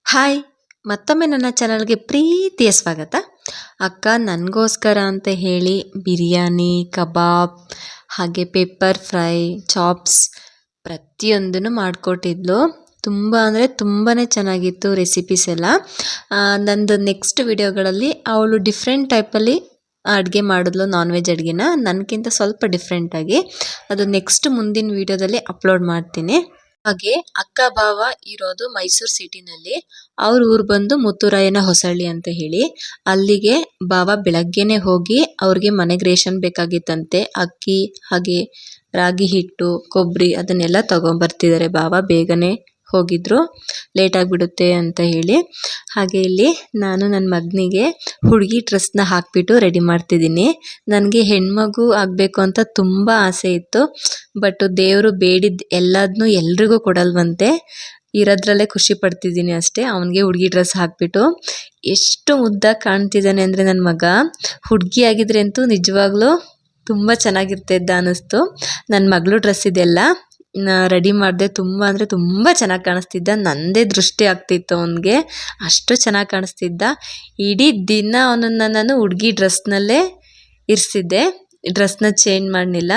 Hi! ಮತ್ತೊಮ್ಮೆ ನನ್ನ ಚಾನಲ್‌ಗೆ ಪ್ರೀತಿಯ ಸ್ವಾಗತ. ಅಕ್ಕ ನನಗೋಸ್ಕರ ಅಂತ ಹೇಳಿ ಬಿರಿಯಾನಿ, ಕಬಾಬ್, ಹಾಗೆ ಪೆಪ್ಪರ್ ಫ್ರೈ, ಚಾಪ್ಸ್ ಪ್ರತಿಯೊಂದನ್ನು ಮಾಡಿಕೊಟ್ಟಿದ್ಲು. ತುಂಬ ಅಂದರೆ ತುಂಬಾ ಚೆನ್ನಾಗಿತ್ತು ರೆಸಿಪೀಸ್ ಎಲ್ಲ. ನಂದು ನೆಕ್ಸ್ಟ್ ವಿಡಿಯೋಗಳಲ್ಲಿ ಅವಳು ಡಿಫ್ರೆಂಟ್ ಟೈಪಲ್ಲಿ ಅಡುಗೆ ಮಾಡಿದ್ಲು, ನಾನ್ ವೆಜ್ ಅಡುಗೆನ ನನಗಿಂತ ಸ್ವಲ್ಪ ಡಿಫ್ರೆಂಟಾಗಿ. ಅದು ನೆಕ್ಸ್ಟ್ ಮುಂದಿನ ವಿಡಿಯೋದಲ್ಲಿ ಅಪ್ಲೋಡ್ ಮಾಡ್ತೀನಿ. ಹಾಗೆ ಅಕ್ಕ ಭಾವ ಇರೋದು ಮೈಸೂರು ಸಿಟಿನಲ್ಲಿ. ಅವ್ರ ಊರು ಬಂದು ಮುತ್ತುರಾಯನ ಹೊಸಳ್ಳಿ ಅಂತ ಹೇಳಿ. ಅಲ್ಲಿಗೆ ಭಾವ ಬೆಳಗ್ಗೆನೆ ಹೋಗಿ ಅವ್ರಿಗೆ ಮನೆಗೆ ರೇಷನ್ ಬೇಕಾಗಿತ್ತಂತೆ. ಅಕ್ಕಿ ಹಾಗೆ ರಾಗಿ ಹಿಟ್ಟು, ಕೊಬ್ಬರಿ ಅದನ್ನೆಲ್ಲ ತಗೊಂಬರ್ತಿದ್ದಾರೆ. ಭಾವ ಬೇಗನೆ ಹೋಗಿದ್ರು, ಲೇಟ್ ಆಗಿಬಿಡುತ್ತೆ ಅಂತ ಹೇಳಿ. ಹಾಗೆ ಇಲ್ಲಿ ನಾನು ನನ್ನ ಮಗನಿಗೆ ಹುಡುಗಿ ಡ್ರೆಸ್ನ ಹಾಕಿಬಿಟ್ಟು ರೆಡಿ ಮಾಡ್ತಿದ್ದೀನಿ. ನನಗೆ ಹೆಣ್ಮಗು ಆಗಬೇಕು ಅಂತ ತುಂಬ ಆಸೆ ಇತ್ತು. ಬಟ್ ದೇವರು ಬೇಡಿದ್ದು ಎಲ್ಲದನ್ನೂ ಎಲ್ರಿಗೂ ಕೊಡಲ್ವಂತೆ. ಇರೋದ್ರಲ್ಲೇ ಖುಷಿ ಪಡ್ತಿದ್ದೀನಿ ಅಷ್ಟೇ. ಅವನಿಗೆ ಹುಡುಗಿ ಡ್ರೆಸ್ ಹಾಕಿಬಿಟ್ಟು ಎಷ್ಟು ಮುದ್ದಾಗಿ ಕಾಣ್ತಿದ್ದಾನೆ ಅಂದರೆ ನನ್ನ ಮಗ. ಹುಡುಗಿ ಆಗಿದ್ರೆ ಅಂತೂ ನಿಜವಾಗ್ಲೂ ತುಂಬ ಚೆನ್ನಾಗಿರ್ತಿದ್ದ ಅನ್ನಿಸ್ತು. ನನ್ನ ಮಗಳು ಡ್ರೆಸ್ ಇದೆಲ್ಲ ರೆಡಿ ಮಾಡಿದೆ. ತುಂಬ ಅಂದರೆ ತುಂಬ ಚೆನ್ನಾಗಿ ಕಾಣಿಸ್ತಿದ್ದ. ನನ್ನದೇ ದೃಷ್ಟಿ ಆಗ್ತಿತ್ತು ಅವನಿಗೆ, ಅಷ್ಟು ಚೆನ್ನಾಗಿ ಕಾಣಿಸ್ತಿದ್ದ. ಇಡೀ ದಿನ ಅವನನ್ನು ನಾನು ಹುಡುಗಿ ಡ್ರೆಸ್ನಲ್ಲೇ ಇರಿಸಿದ್ದೆ, ಡ್ರೆಸ್ನ ಚೇಂಜ್ ಮಾಡಲಿಲ್ಲ.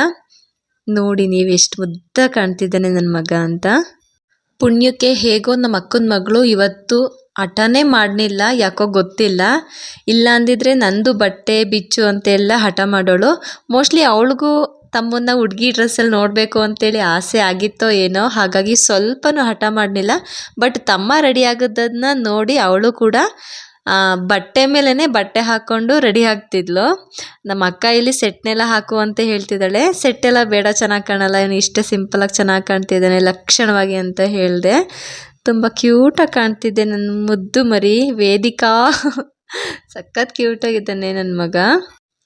ನೋಡಿ ನೀವು ಎಷ್ಟು ಮುದ್ದಾಗಿ ಕಾಣ್ತಿದ್ದಾನೆ ನನ್ನ ಮಗ ಅಂತ. ಪುಣ್ಯಕ್ಕೆ ಹೇಗೋ ನಮ್ಮ ಅಕ್ಕನ ಮಗಳು ಇವತ್ತು ಹಠನೇ ಮಾಡಲಿಲ್ಲ, ಯಾಕೋ ಗೊತ್ತಿಲ್ಲ. ಇಲ್ಲ ಅಂದಿದ್ರೆ ನಂದು ಬಟ್ಟೆ ಬಿಚ್ಚು ಅಂತೆಲ್ಲ ಹಠ ಮಾಡೋಳು. ಮೋಸ್ಟ್ಲಿ ಅವಳಿಗೂ ತಮ್ಮನ್ನ ಹುಡುಗಿ ಡ್ರೆಸ್ಸಲ್ಲಿ ನೋಡಬೇಕು ಅಂತೇಳಿ ಆಸೆ ಆಗಿತ್ತೋ ಏನೋ, ಹಾಗಾಗಿ ಸ್ವಲ್ಪನೂ ಹಠ ಮಾಡಲಿಲ್ಲ. ಬಟ್ ತಮ್ಮ ರೆಡಿ ಆಗೋದನ್ನ ನೋಡಿ ಅವಳು ಕೂಡ ಬಟ್ಟೆ ಮೇಲೇ ಬಟ್ಟೆ ಹಾಕ್ಕೊಂಡು ರೆಡಿ ಆಗ್ತಿದ್ಲು. ನಮ್ಮ ಅಕ್ಕ ಇಲ್ಲಿ ಸೆಟ್ನೆಲ್ಲ ಹಾಕು ಅಂತ ಹೇಳ್ತಿದ್ದಾಳೆ. ಸೆಟ್ಟೆಲ್ಲ ಬೇಡ, ಚೆನ್ನಾಗಿ ಕಾಣಲ್ಲ, ಇವನು ಇಷ್ಟೇ ಸಿಂಪಲಾಗಿ ಚೆನ್ನಾಗಿ ಕಾಣ್ತಿದ್ದಾನೆ ಲಕ್ಷಣವಾಗಿ ಅಂತ ಹೇಳಿದೆ. ತುಂಬ ಕ್ಯೂಟಾಗಿ ಕಾಣ್ತಿದ್ದೆ ನನ್ನ ಮುದ್ದು ಮರಿ ವೇದಿಕಾ. ಸಖತ್ ಕ್ಯೂಟಾಗಿದ್ದಾನೆ ನನ್ನ ಮಗ.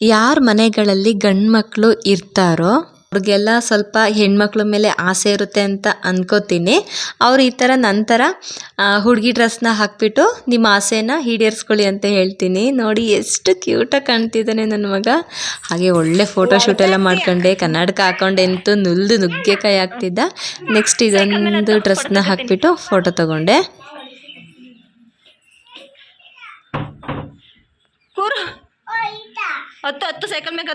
ಯಾರ ಮನೆಗಳಲ್ಲಿ ಗಂಡು ಮಕ್ಕಳು ಇರ್ತಾರೋ ಅವ್ರಿಗೆಲ್ಲ ಸ್ವಲ್ಪ ಹೆಣ್ಮಕ್ಳ ಮೇಲೆ ಆಸೆ ಇರುತ್ತೆ ಅಂತ ಅನ್ಕೋತೀನಿ. ಅವ್ರು ಈ ಥರ ನಂತರ ಹುಡುಗಿ ಡ್ರೆಸ್ನ ಹಾಕಿಬಿಟ್ಟು ನಿಮ್ಮ ಆಸೆನ ಈಡೇರಿಸ್ಕೊಳ್ಳಿ ಅಂತ ಹೇಳ್ತೀನಿ. ನೋಡಿ ಎಷ್ಟು ಕ್ಯೂಟಾಗಿ ಕಾಣ್ತಿದ್ದಾನೆ ನನ್ನ ಮಗ. ಹಾಗೆ ಒಳ್ಳೆ ಫೋಟೋಶೂಟ್ ಎಲ್ಲ ಮಾಡ್ಕೊಂಡೆ, ಕನ್ನಡಕ ಹಾಕ್ಕೊಂಡೆ ಅಂತೂ ನುಗ್ಗೆಕಾಯಿ ಆಗ್ತಿದ್ದ. ನೆಕ್ಸ್ಟ್ ಇದೊಂದು ಡ್ರೆಸ್ನ ಹಾಕಿಬಿಟ್ಟು ಫೋಟೋ ತಗೊಂಡೆ. ಹತ್ತು ಸೈಕಲ್ ಮೇಲೆ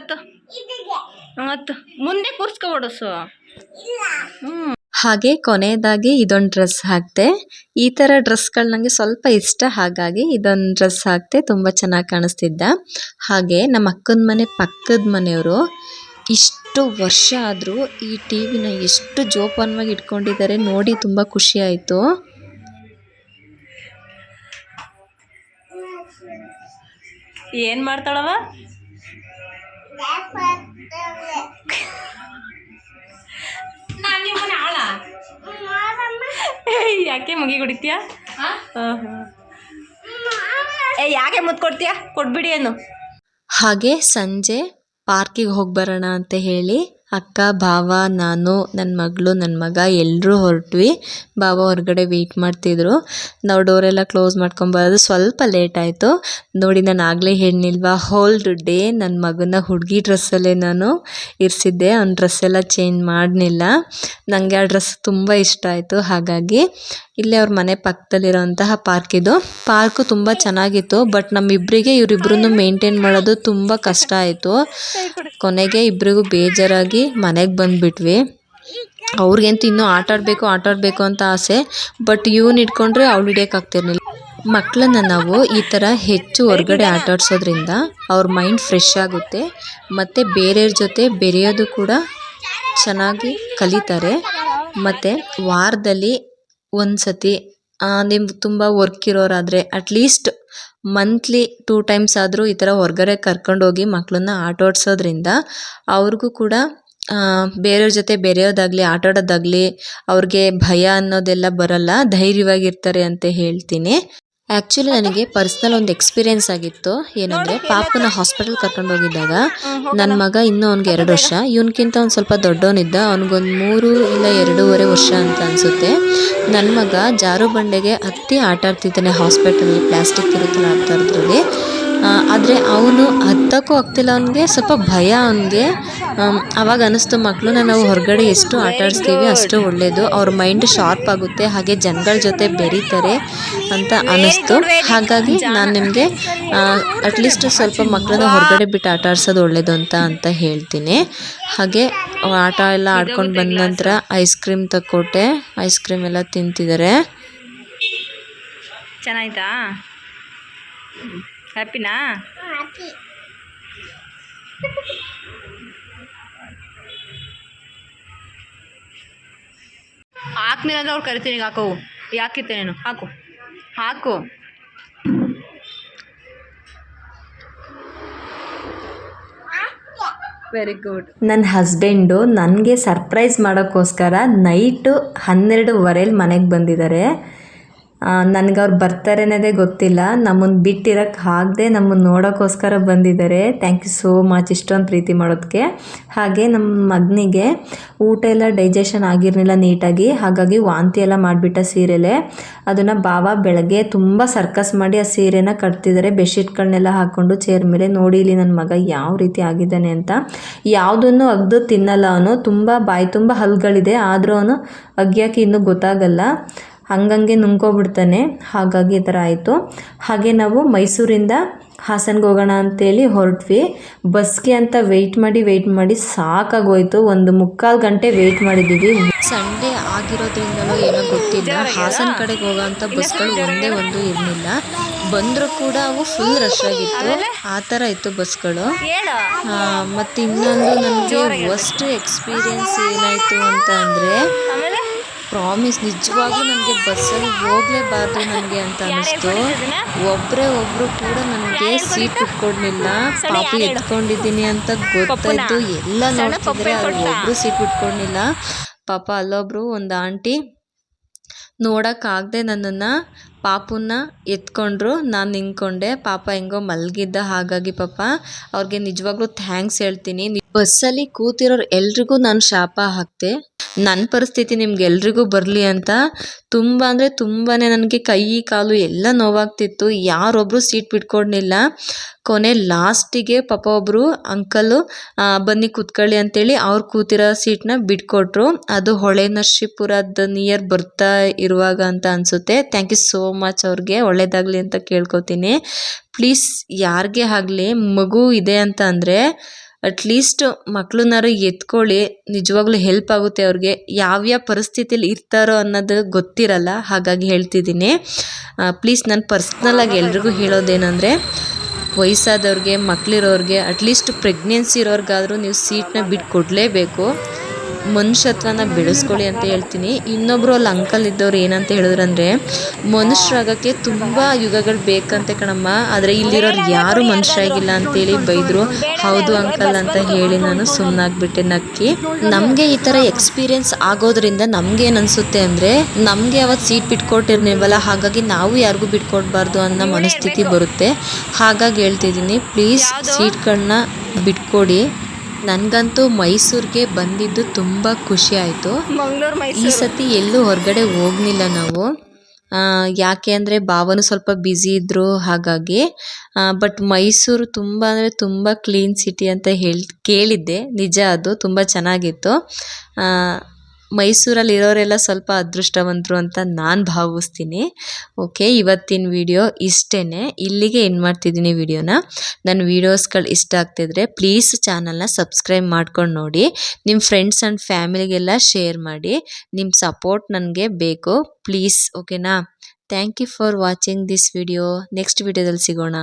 ಹತ್ತು ಮುಂದೆ ಕೂರ್ಸ್ಕೊಬಿಡಸು. ಹಾಗೆ ಕೊನೆಯದಾಗಿ ಇದೊಂದು ಡ್ರೆಸ್ ಹಾಕ್ತೆ. ಈ ಥರ ಡ್ರೆಸ್ಗಳು ನನಗೆ ಸ್ವಲ್ಪ ಇಷ್ಟ, ಹಾಗಾಗಿ ಇದೊಂದು ಡ್ರೆಸ್ ಹಾಕ್ತೆ. ತುಂಬ ಚೆನ್ನಾಗಿ ಕಾಣಿಸ್ತಿದ್ದ. ಹಾಗೆ ನಮ್ಮ ಅಕ್ಕನ ಮನೆ ಪಕ್ಕದ ಮನೆಯವರು ಇಷ್ಟು ವರ್ಷ ಆದರೂ ಈ ಟಿ ವಿನ ಎಷ್ಟು ಜೋಪಾನವಾಗಿ ಇಟ್ಕೊಂಡಿದ್ದಾರೆ ನೋಡಿ, ತುಂಬ ಖುಷಿ ಆಯಿತು. ಏನು ಮಾಡ್ತಾಳವ? ಯಾಕೆ ಮುಗಿ ಕುಡಿತೀಯ? ಯಾಕೆ ಮುತ್ತು ಕೊಡ್ತೀಯ? ಕೊಡ್ಬಿಡಿ ಏನು. ಹಾಗೆ ಸಂಜೆ ಪಾರ್ಕಿಗೆ ಹೋಗಿ ಬರೋಣ ಅಂತ ಹೇಳಿ ಅಕ್ಕ, ಭಾವ, ನಾನು, ನನ್ನ ಮಗಳು, ನನ್ನ ಮಗ ಎಲ್ಲರೂ ಹೊರಟ್ವಿ. ಭಾವ ಹೊರಗಡೆ ವೆಯ್ಟ್ ಮಾಡ್ತಿದ್ರು. ನಾವು ಡೋರೆಲ್ಲ ಕ್ಲೋಸ್ ಮಾಡ್ಕೊಂಬರೋದು ಸ್ವಲ್ಪ ಲೇಟ್ ಆಯಿತು. ನೋಡಿ ನಾನು ಆಗಲೇ ಹೇಳಿಲ್ವಾ, ಹೋಲ್ ಡೇ ನನ್ನ ಮಗನ ಹುಡುಗಿ ಡ್ರೆಸ್ಸಲ್ಲೇ ನಾನು ಇರಿಸಿದ್ದೆ. ಅವ್ನ ಡ್ರೆಸ್ ಎಲ್ಲ ಚೇಂಜ್ ಮಾಡಲಿಲ್ಲ. ನನಗೆ ಆ ಡ್ರೆಸ್ ತುಂಬ ಇಷ್ಟ ಆಯಿತು. ಹಾಗಾಗಿ ಇಲ್ಲೇ ಅವ್ರ ಮನೆ ಪಕ್ಕದಲ್ಲಿರೋಂತಹ ಪಾರ್ಕು ತುಂಬ ಚೆನ್ನಾಗಿತ್ತು. ಬಟ್ ನಮ್ಮಿಬ್ಬರಿಗೆ ಇವರಿಬ್ಬರನ್ನು ಮೇಂಟೈನ್ ಮಾಡೋದು ತುಂಬ ಕಷ್ಟ ಆಯಿತು. ಕೊನೆಗೆ ಇಬ್ಬರಿಗೂ ಬೇಜಾರಾಗಿ ಮನೆಗೆ ಬಂದುಬಿಟ್ವಿ. ಅವ್ರಿಗಂತೂ ಇನ್ನೂ ಆಟ ಆಡಬೇಕು ಅಂತ ಆಸೆ. ಬಟ್ ಇವನು ಇಟ್ಕೊಂಡ್ರೆ ಅವ್ಳು ಹಿಡಿಯೋಕ್ಕಾಗ್ತಿರ್ಲಿಲ್ಲ. ಮಕ್ಕಳನ್ನ ನಾವು ಈ ಥರ ಹೆಚ್ಚು ಹೊರಗಡೆ ಆಟ ಆಡಿಸೋದ್ರಿಂದ ಅವ್ರ ಮೈಂಡ್ ಫ್ರೆಶ್ ಆಗುತ್ತೆ, ಮತ್ತು ಬೇರೆಯವ್ರ ಜೊತೆ ಬೆರೆಯೋದು ಕೂಡ ಚೆನ್ನಾಗಿ ಕಲಿತಾರೆ. ಮತ್ತು ವಾರದಲ್ಲಿ ಒಂದು ಸತಿ ನಿಮ್ಗೆ ತುಂಬ ವರ್ಕ್ ಇರೋರಾದರೆ ಅಟ್ಲೀಸ್ಟ್ ಮಂತ್ಲಿ 2 ಟೈಮ್ಸ್ ಆದರೂ ಈ ಥರ ಹೊರಗಡೆ ಕರ್ಕೊಂಡೋಗಿ ಮಕ್ಕಳನ್ನ ಆಟ ಆಡಿಸೋದ್ರಿಂದ ಅವ್ರಿಗೂ ಕೂಡ ಬೇರೆಯವ್ರ ಜೊತೆ ಬೆರೆಯೋದಾಗಲಿ ಆಟ ಆಡೋದಾಗಲಿ ಅವ್ರಿಗೆ ಭಯ ಅನ್ನೋದೆಲ್ಲ ಬರಲ್ಲ, ಧೈರ್ಯವಾಗಿರ್ತಾರೆ ಅಂತ ಹೇಳ್ತೀನಿ. ಆ್ಯಕ್ಚುಲಿ ನನಗೆ ಪರ್ಸ್ನಲ್ ಒಂದು ಎಕ್ಸ್ಪೀರಿಯೆನ್ಸ್ ಆಗಿತ್ತು. ಏನಂದರೆ ಪಾಪನ ಹಾಸ್ಪಿಟಲ್ ಕರ್ಕೊಂಡು ಹೋಗಿದ್ದಾಗ ನನ್ನ ಮಗ ಇನ್ನೂ ಅವ್ನಿಗೆ 2 ವರ್ಷ, ಇವನ್ಕಿಂತ ಒಂದು ಸ್ವಲ್ಪ ದೊಡ್ಡವನಿದ್ದ, ಅವ್ನಿಗೊಂದು 3 ಇಲ್ಲ 2.5 ವರ್ಷ ಅಂತ ಅನಿಸುತ್ತೆ. ನನ್ನ ಮಗ ಜಾರು ಬಂಡೆಗೆ ಹತ್ತಿ ಆಟ ಆಡ್ತಿದ್ದಾನೆ ಹಾಸ್ಪಿಟಲಲ್ಲಿ, ಪ್ಲಾಸ್ಟಿಕ್ ಇರುತ್ತಲ್ಲ ಆಡ್ತಾ ಇದ್ರಲ್ಲಿ. ಆದರೆ ಅವನು ಹತ್ತಕ್ಕೂ ಆಗ್ತಿಲ್ಲ, ಅವನಿಗೆ ಸ್ವಲ್ಪ ಭಯ ಅವನಿಗೆ. ಆವಾಗ ಅನ್ನಿಸ್ತು ಮಕ್ಕಳನ್ನ ನಾವು ಹೊರಗಡೆ ಎಷ್ಟು ಆಟ ಆಡಿಸ್ತೀವಿ ಅಷ್ಟು ಒಳ್ಳೆಯದು, ಅವ್ರ ಮೈಂಡ್ ಶಾರ್ಪ್ ಆಗುತ್ತೆ, ಹಾಗೆ ಜನಗಳ ಜೊತೆ ಬೆರೀತಾರೆ ಅಂತ ಅನ್ನಿಸ್ತು. ಹಾಗಾಗಿ ನಾನು ನಿಮಗೆ ಅಟ್ಲೀಸ್ಟ್ ಸ್ವಲ್ಪ ಮಕ್ಕಳನ್ನ ಹೊರಗಡೆ ಬಿಟ್ಟು ಆಟ ಆಡ್ಸೋದು ಒಳ್ಳೆಯದು ಅಂತ ಹೇಳ್ತೀನಿ. ಹಾಗೆ ಆಟ ಎಲ್ಲ ಆಡ್ಕೊಂಡು ಬಂದ ನಂತರ ಐಸ್ ಕ್ರೀಮ್ ತಕ್ಕೊಟ್ಟೆ, ಐಸ್ ಕ್ರೀಮ್ ಎಲ್ಲ ತಿಂತಿದ್ದಾರೆ. ಚೆನ್ನಾಯ್ತಾ? ಹ್ಯಾಪಿನಾ? ಹಾಕ್ನಿಲ್ಲ ಅಂದ್ರೆ ಅವ್ರು ಕರಿತೀನಿ. ಹಾಕು, ಯಾಕಿತ್ತೆ ನೀನು? ಹಾಕು ಹಾಕು. Very good. ನನ್ನ ಹಸ್ಬೆಂಡು ನನಗೆ ಸರ್ಪ್ರೈಸ್ ಮಾಡೋಕ್ಕೋಸ್ಕರ ನೈಟು 12:15 ಮನೆಗೆ ಬಂದಿದ್ದಾರೆ. ನನಗೆ ಅವ್ರು ಬರ್ತಾರೆ ಅನ್ನೋದೇ ಗೊತ್ತಿಲ್ಲ, ನಮ್ಮನ್ನು ಬಿಟ್ಟಿರೋಕ್ಕೆ ಆಗದೆ ನಮ್ಮನ್ನು ನೋಡೋಕ್ಕೋಸ್ಕರ ಬಂದಿದ್ದಾರೆ. ಥ್ಯಾಂಕ್ ಯು ಸೋ ಮಚ್ ಇಷ್ಟೊಂದು ಪ್ರೀತಿ ಮಾಡೋದಕ್ಕೆ. ಹಾಗೆ ನಮ್ಮ ಮಗನಿಗೆ ಊಟ ಎಲ್ಲ ಡೈಜೆಷನ್ ಆಗಿರಲಿಲ್ಲ ನೀಟಾಗಿ, ಹಾಗಾಗಿ ವಾಂತಿ ಎಲ್ಲ ಮಾಡಿಬಿಟ್ಟ ಸೀರೆಲೆ. ಅದನ್ನು ಭಾವ ಬೆಳಗ್ಗೆ ತುಂಬ ಸರ್ಕಸ್ ಮಾಡಿ ಆ ಸೀರೆನ ಕಟ್ತಿದ್ದಾರೆ, ಬೆಡ್ಶೀಟ್ಗಳನ್ನೆಲ್ಲ ಹಾಕ್ಕೊಂಡು ಚೇರ್ ಮೇಲೆ. ನೋಡಿ ಇಲ್ಲಿ ನನ್ನ ಮಗ ಯಾವ ರೀತಿ ಆಗಿದ್ದಾನೆ ಅಂತ. ಯಾವುದನ್ನು ಅಗ್ದು ತಿನ್ನಲ್ಲ ಅವನು, ತುಂಬ ಬಾಯಿ ತುಂಬ ಹಲ್ಗಳಿದೆ, ಆದರೂ ಅವನು ಅಗ್ಯೋಕ್ಕೆ ಇನ್ನೂ ಗೊತ್ತಾಗಲ್ಲ, ಹಂಗಂಗೆ ನುಂಗ್ಕೊಬಿಡ್ತಾನೆ. ಹಾಗಾಗಿ ಈ ಥರ ಆಯಿತು. ಹಾಗೆ ನಾವು ಮೈಸೂರಿಂದ ಹಾಸನ್ಗೆ ಹೋಗೋಣ ಅಂತೇಳಿ ಹೊರಟ್ವಿ. ಬಸ್ಗೆ ಅಂತ ವೆಯ್ಟ್ ಮಾಡಿ ಸಾಕಾಗೋಯ್ತು. 1.25 ಗಂಟೆ ವೆಯ್ಟ್ ಮಾಡಿದ್ದೀವಿ. ಸಂಡೇ ಆಗಿರೋದ್ರಿಂದಲೋ ಏನೋ ಗೊತ್ತಿಲ್ಲ, ಹಾಸನ ಕಡೆಗೆ ಹೋಗೋಂಥ ಬಸ್ಗಳು ಒಂದೇ ಒಂದು ಇರಲಿಲ್ಲ. ಬಂದರೂ ಕೂಡ ಅವು ಫುಲ್ ರಶ್ ಆಗಿತ್ತು, ಆ ಥರ ಇತ್ತು ಬಸ್ಗಳು. ಮತ್ತು ಇನ್ನೊಂದು ನನಗೆ ವರ್ಸ್ಟ್ ಎಕ್ಸ್ಪೀರಿಯೆನ್ಸ್ ಏನಾಯಿತು ಅಂತ ಅಂದರೆ, ಪ್ರಾಮಿಸ್ ನಿಜವಾಗ್ಲೂ ನನಗೆ ಬಸ್ಸಲ್ಲಿ ಹೋಗಲೇಬಾರ್ದು ನನಗೆ ಅಂತ ಅನ್ನಿಸ್ತು. ಒಬ್ಬರು ಕೂಡ ನನಗೆ ಸೀಟ್ ಬಿಟ್ಕೊಡ್ಲಿಲ್ಲ. ಪಾಪಿ ಎತ್ಕೊಂಡಿದ್ದೀನಿ ಅಂತ ಗೊತ್ತಾಯಿತು, ಎಲ್ಲ ನೋಡ್ತಿದ್ರೆ ಅಲ್ಲಿ ಒಬ್ಬರು ಸೀಟ್ ಬಿಟ್ಕೊಡ್ಲಿಲ್ಲ. ಪಾಪ ಅಲ್ಲೊಬ್ಬರು ಒಂದು ಆಂಟಿ ನೋಡೋಕ್ಕಾಗದೆ ನನ್ನನ್ನು ಪಾಪುನ ಎತ್ಕೊಂಡ್ರು, ನಾನು ನಿಂತ್ಕೊಂಡೆ. ಪಾಪ ಹೆಂಗೋ ಮಲಗಿದ್ದ, ಹಾಗಾಗಿ ಪಾಪ ಅವ್ರಿಗೆ ನಿಜವಾಗ್ಲೂ ಥ್ಯಾಂಕ್ಸ್ ಹೇಳ್ತೀನಿ. ಬಸ್ಸಲ್ಲಿ ಕೂತಿರೋರು ಎಲ್ರಿಗೂ ನಾನು ಶಾಪ ಹಾಕ್ತೆ, ನನ್ನ ಪರಿಸ್ಥಿತಿ ನಿಮ್ಗೆಲ್ರಿಗೂ ಬರಲಿ ಅಂತ. ತುಂಬ ಅಂದರೆ ತುಂಬಾ ನನಗೆ ಕೈ ಕಾಲು ಎಲ್ಲ ನೋವಾಗ್ತಿತ್ತು, ಯಾರೊಬ್ಬರು ಸೀಟ್ ಬಿಟ್ಕೊಡ್ಲಿಲ್ಲ. ಕೊನೆ ಲಾಸ್ಟಿಗೆ ಪಾಪ ಒಬ್ಬರು ಅಂಕಲು ಬನ್ನಿ ಕೂತ್ಕೊಳ್ಳಿ ಅಂತೇಳಿ ಅವ್ರು ಕೂತಿರೋ ಸೀಟ್ನ ಬಿಟ್ಕೊಟ್ರು. ಅದು ಹೊಳೆ ನರಸೀಪುರದ ನಿಯರ್ ಬರ್ತಾ ಇರುವಾಗ ಅಂತ ಅನಿಸುತ್ತೆ. ಥ್ಯಾಂಕ್ ಯು ಸೋ ಮಚ್, ಅವ್ರಿಗೆ ಒಳ್ಳೇದಾಗಲಿ ಅಂತ ಕೇಳ್ಕೊತೀನಿ. ಪ್ಲೀಸ್ ಯಾರಿಗೆ ಆಗಲಿ ಮಗು ಇದೆ ಅಂತ ಅಂದರೆ ಅಟ್ಲೀಸ್ಟ್ ಮಕ್ಕಳನ್ನಾರು ಎತ್ಕೊಳ್ಳಿ, ನಿಜವಾಗ್ಲೂ ಹೆಲ್ಪ್ ಆಗುತ್ತೆ ಅವ್ರಿಗೆ. ಯಾವ್ಯಾವ ಪರಿಸ್ಥಿತಿಲಿ ಇರ್ತಾರೋ ಅನ್ನೋದು ಗೊತ್ತಿರಲ್ಲ, ಹಾಗಾಗಿ ಹೇಳ್ತಿದ್ದೀನಿ. ಪ್ಲೀಸ್ ನಾನು ಪರ್ಸ್ನಲಾಗಿ ಎಲ್ರಿಗೂ ಹೇಳೋದೇನೆಂದರೆ, ವಯಸ್ಸಾದವ್ರಿಗೆ, ಮಕ್ಕಳಿರೋರಿಗೆ, ಅಟ್ಲೀಸ್ಟ್ ಪ್ರೆಗ್ನೆನ್ಸಿ ಇರೋರಿಗಾದರೂ ನೀವು ಸೀಟ್ನ ಬಿಟ್ಟು ಕೊಡಲೇಬೇಕು. ಮನುಷ್ಯತ್ವನ ಬೆಳೆಸ್ಕೊಳ್ಳಿ ಅಂತ ಹೇಳ್ತೀನಿ. ಇನ್ನೊಬ್ಬರು ಅಲ್ಲಿ ಅಂಕಲ್ ಇದ್ದವ್ರು ಏನಂತ ಹೇಳಿದ್ರಂದರೆ, ಮನುಷ್ಯರಾಗೋಕ್ಕೆ ತುಂಬ ಯುಗಗಳು ಬೇಕಂತೆ ಕಣಮ್ಮ, ಆದರೆ ಇಲ್ಲಿರೋರು ಯಾರೂ ಮನುಷ್ಯರಾಗಿಲ್ಲ ಅಂತೇಳಿ ಬೈದರು. ಹೌದು ಅಂಕಲ್ ಅಂತ ಹೇಳಿ ನಾನು ಸುಮ್ಮನಾಗ್ಬಿಟ್ಟೆ ನಕ್ಕಿ. ನಮಗೆ ಈ ಥರ ಎಕ್ಸ್ಪೀರಿಯೆನ್ಸ್ ಆಗೋದ್ರಿಂದ ನಮ್ಗೇನು ಅನಿಸುತ್ತೆ ಅಂದರೆ, ನಮಗೆ ಅವತ್ತು ಸೀಟ್ ಬಿಟ್ಕೊಟ್ಟಿರ್ನಿಲ್ವಲ್ಲ, ಹಾಗಾಗಿ ನಾವು ಯಾರಿಗೂ ಬಿಟ್ಕೊಡ್ಬಾರ್ದು ಅನ್ನೋ ಮನಸ್ಥಿತಿ ಬರುತ್ತೆ. ಹಾಗಾಗಿ ಹೇಳ್ತಿದ್ದೀನಿ, ಪ್ಲೀಸ್ ಸೀಟ್ಗಳನ್ನ ಬಿಟ್ಕೊಡಿ. ನನಗಂತೂ ಮೈಸೂರಿಗೆ ಬಂದಿದ್ದು ತುಂಬ ಖುಷಿ ಆಯಿತು. ಈ ಸತಿ ಎಲ್ಲೂ ಹೊರಗಡೆ ಹೋಗಲಿಲ್ಲ ನಾವು, ಯಾಕೆ ಅಂದರೆ ಭಾವನು ಸ್ವಲ್ಪ ಬ್ಯುಸಿ ಇದ್ದರು, ಹಾಗಾಗಿ. ಬಟ್ ಮೈಸೂರು ತುಂಬ ಅಂದರೆ ತುಂಬ ಕ್ಲೀನ್ ಸಿಟಿ ಅಂತ ಕೇಳಿದ್ದೆ, ನಿಜ ಅದು ತುಂಬ ಚೆನ್ನಾಗಿತ್ತು. ಮೈಸೂರಲ್ಲಿ ಇರೋರೆಲ್ಲ ಸ್ವಲ್ಪ ಅದೃಷ್ಟವಂತರು ಅಂತ ನಾನು ಭಾವಿಸ್ತೀನಿ. ಓಕೆ, ಇವತ್ತಿನ ವಿಡಿಯೋ ಇಷ್ಟೇ, ಇಲ್ಲಿಗೆ ಎಂಡ್ ಮಾಡ್ತಿದ್ದೀನಿ ವಿಡಿಯೋನ. ನನ್ನ ವೀಡಿಯೋಸ್ಗಳು ಇಷ್ಟ ಆಗ್ತಿದ್ರೆ ಪ್ಲೀಸ್ ಚಾನಲ್ನ ಸಬ್ಸ್ಕ್ರೈಬ್ ಮಾಡ್ಕೊಂಡು ನೋಡಿ, ನಿಮ್ಮ ಫ್ರೆಂಡ್ಸ್ ಆ್ಯಂಡ್ ಫ್ಯಾಮಿಲಿಗೆಲ್ಲ ಶೇರ್ ಮಾಡಿ. ನಿಮ್ಮ ಸಪೋರ್ಟ್ ನನಗೆ ಬೇಕು ಪ್ಲೀಸ್, ಓಕೆನಾ? Thank you for watching this video. Next ವಿಡಿಯೋದಲ್ಲಿ ಸಿಗೋಣ.